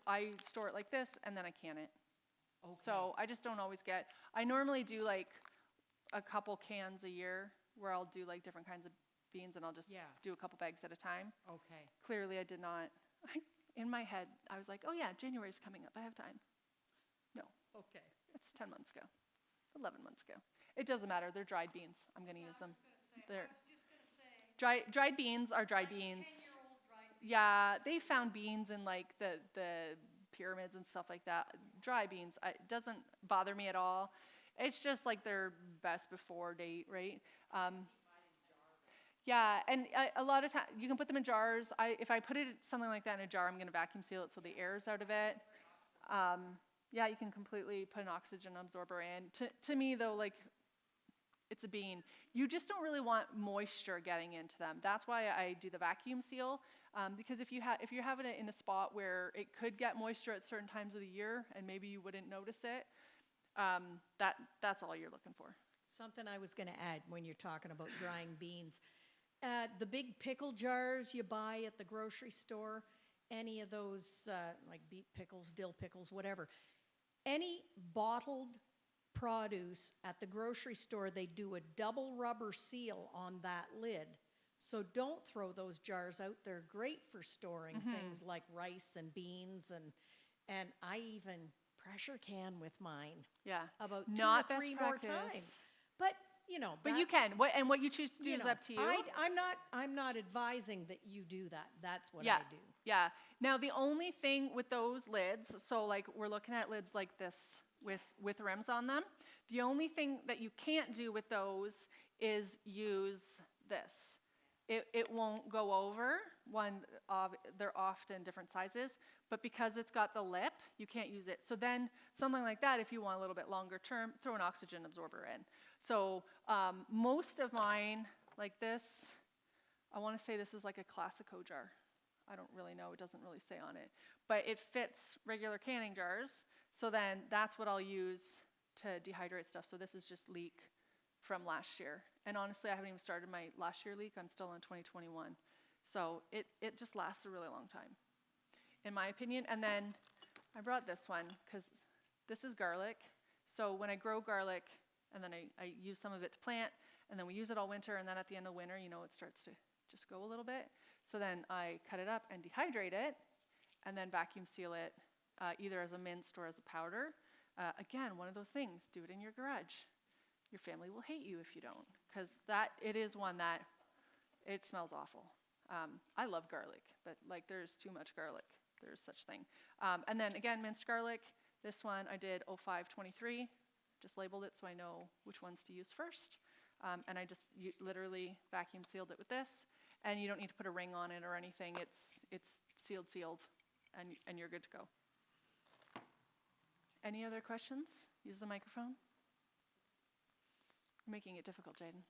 S1: I store it like this, and then I can it.
S4: Okay.
S1: So I just don't always get, I normally do like a couple cans a year where I'll do like different kinds of beans, and I'll just do a couple bags at a time.
S4: Okay.
S1: Clearly I did not, in my head, I was like, oh yeah, January's coming up, I have time. No,
S4: Okay.
S1: it's 10 months ago, 11 months ago. It doesn't matter, they're dried beans, I'm gonna use them. Dried beans are dried beans. Yeah, they found beans in like the pyramids and stuff like that. Dry beans, it doesn't bother me at all. It's just like their best before date, right? Yeah, and a lot of times, you can put them in jars. If I put something like that in a jar, I'm going to vacuum seal it so the air's out of it. Yeah, you can completely put an oxygen absorber in. To me, though, like, it's a bean. You just don't really want moisture getting into them. That's why I do the vacuum seal, because if you're having it in a spot where it could get moisture at certain times of the year, and maybe you wouldn't notice it, that's all you're looking for.
S3: Something I was going to add when you're talking about drying beans. The big pickle jars you buy at the grocery store, any of those, like beet pickles, dill pickles, whatever, any bottled produce at the grocery store, they do a double rubber seal on that lid. So don't throw those jars out. They're great for storing things like rice and beans, and I even pressure can with mine.
S1: Yeah,
S3: About
S1: not
S3: 2 or
S1: best
S3: 3
S1: practice.
S3: more times. But you know,
S1: But you can. What you choose to do is up to you.
S3: I'm not advising that you do that. That's what
S1: Yeah,
S3: I do.
S1: yeah. Now the only thing with those lids, so like we're looking at lids like this with rims on them. The only thing that you can't do with those is use this. It won't go over. They're often different sizes, but because it's got the lip, you can't use it. So then something like that, if you want a little bit longer term, throw an oxygen absorber in. So most of mine, like this, I want to say this is like a Classico jar. I don't really know, it doesn't really say on it. But it fits regular canning jars, so then that's what I'll use to dehydrate stuff. So this is just leek from last year. And honestly, I haven't even started my last year leek, I'm still in 2021. So it just lasts a really long time, in my opinion. And then I brought this one, because this is garlic. So when I grow garlic, and then I use some of it to plant, and then we use it all winter, and then at the end of winter, you know, it starts to just go a little bit. So then I cut it up and dehydrate it, and then vacuum seal it, either as a minced or as a powder. Again, one of those things, do it in your garage. Your family will hate you if you don't, because it is one that, it smells awful. I love garlic, but like there's too much garlic. There's such thing. And then again, minced garlic. This one I did 0523. Just labeled it so I know which ones to use first. And I just literally vacuum sealed it with this. And you don't need to put a ring on it or anything. It's sealed, and you're good to go. Any other questions? Use the microphone. You're making it difficult, Jaden.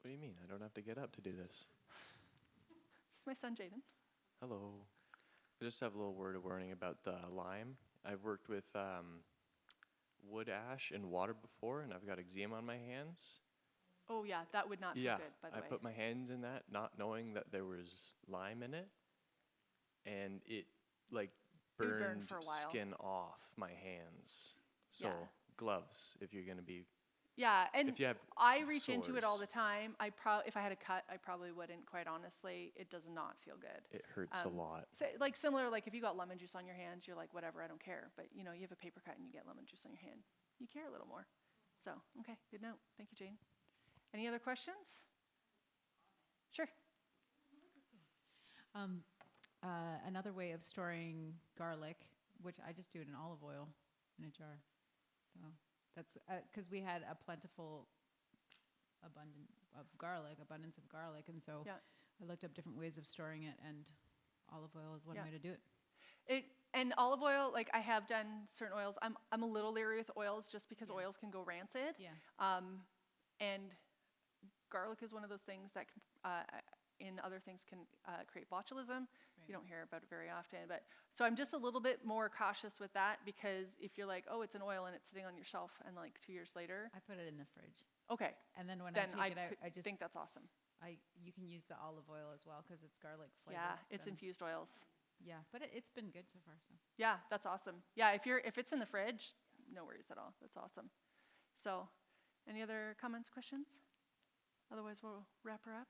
S6: What do you mean? I don't have to get up to do this.
S1: This is my son, Jaden.
S6: Hello. I just have a little word of warning about the lime. I've worked with wood ash and water before, and I've got eczema on my hands.
S1: Oh yeah, that would not feel good, by the way.
S6: I put my hands in that, not knowing that there was lime in it, and it like
S1: burned
S6: burned
S1: for a while.
S6: skin off my hands. So
S1: Yeah.
S6: gloves if you're going to be
S1: Yeah, and
S6: If you have
S1: I reach into it all
S6: sores.
S1: the time. If I had a cut, I probably wouldn't, quite honestly. It does not feel good.
S6: It hurts a lot.
S1: So, like similar, like if you got lemon juice on your hands, you're like, whatever, I don't care. But you know, you have a paper cut and you get lemon juice on your hand, you care a little more. So, okay, good note. Thank you, Jane. Any other questions? Sure.
S4: Another way of storing garlic, which I just do it in olive oil in a jar. So that's because we had a plentiful abundance of garlic, and so
S1: Yeah.
S4: I looked up different ways of storing it, and olive oil is one
S1: Yeah.
S4: way to do it.
S1: And olive oil, like I have done certain oils. I'm a little leery with oils just because oils can go rancid.
S4: Yeah.
S1: And garlic is one of those things that can, in other things can create botulism. You don't hear about it very often, but so I'm just a little bit more cautious with that because if you're like, oh, it's an oil and it's sitting on your shelf, and like 2 years later,
S4: I put it in the fridge,
S1: okay,
S4: and then when
S1: then
S4: I
S1: I
S4: take it out, I just
S1: think that's awesome.
S4: you can use the olive oil as well because it's garlic flavored.
S1: Yeah, it's
S4: then-
S1: infused oils.
S4: Yeah, but it's been good so far. So
S1: Yeah, that's awesome. Yeah, if it's in the fridge, no worries at all. That's awesome. So, any other comments, questions? Otherwise, we'll wrap her up.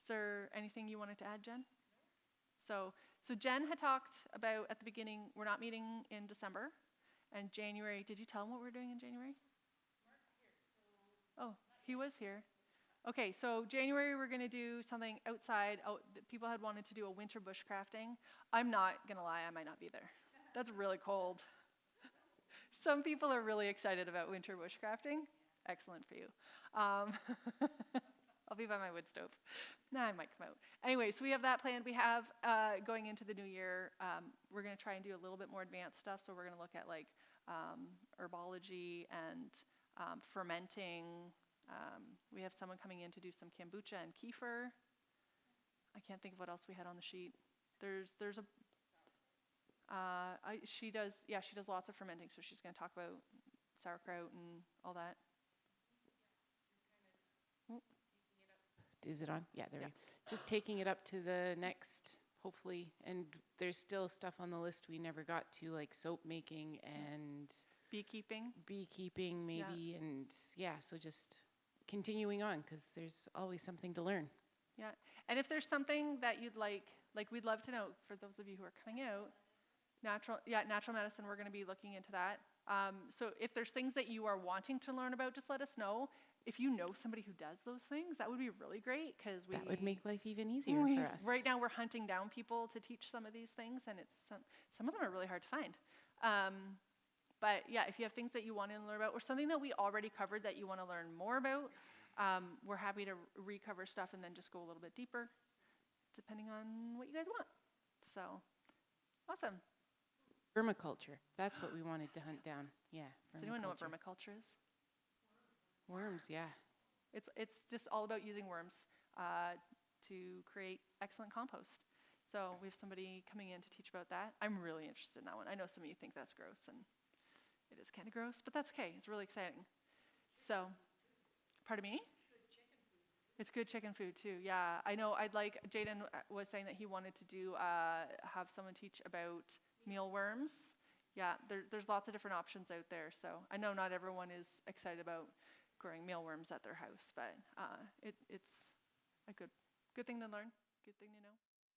S1: Is there anything you wanted to add, Jen? So Jen had talked about at the beginning, we're not meeting in December, and January. Did you tell him what we're doing in January? Oh, he was here. Okay, so January we're going to do something outside. Oh, people had wanted to do a winter bushcrafting. I'm not going to lie, I might not be there. That's really cold. Some people are really excited about winter bushcrafting. Excellent for you. I'll be by my wood stove. Nah, I might come out. Anyway, so we have that planned. We have, going into the new year, we're going to try and do a little bit more advanced stuff. So we're going to look at like herbology and fermenting. We have someone coming in to do some kombucha and kefir. I can't think of what else we had on the sheet. There's a, she does lots of fermenting, so she's going to talk about sauerkraut and all that.
S7: Is it on? Yeah, there
S1: Yeah.
S7: we go. Just taking it up to the next, hopefully, and there's still stuff on the list we never got to, like soap making and
S1: Beekeeping.
S7: beekeeping maybe, and yeah, so just continuing on because there's always something to learn.
S1: Yeah, and if there's something that you'd like we'd love to know for those of you who are coming out, natural medicine, we're going to be looking into that. So if there's things that you are wanting to learn about, just let us know. If you know somebody who does those things, that would be really great because
S7: That would make life even easier for us.
S1: Right now we're hunting down people to teach some of these things, and it's some of them are really hard to find. But yeah, if you have things that you want to learn about or something that we already covered that you want to learn more about, we're happy to recover stuff and then just go a little bit deeper, depending on what you guys want. So, awesome.
S7: Permaculture. That's what we wanted to hunt down. Yeah.
S1: Does anyone know what
S7: permaculture.
S1: vermiculture is?
S7: Worms, yeah.
S1: It's just all about using worms to create excellent compost. So we have somebody coming in to teach about that. I'm really interested in that one. I know some of you think that's gross, and it is kind of gross, but that's okay. It's really exciting. So, pardon me? It's good chicken food too. Yeah, I know. Jaden was saying that he wanted to do have someone teach about mealworms. Yeah, there's lots of different options out there. So I know not everyone is excited about growing mealworms at their house, but it's a good thing to learn, good thing to know.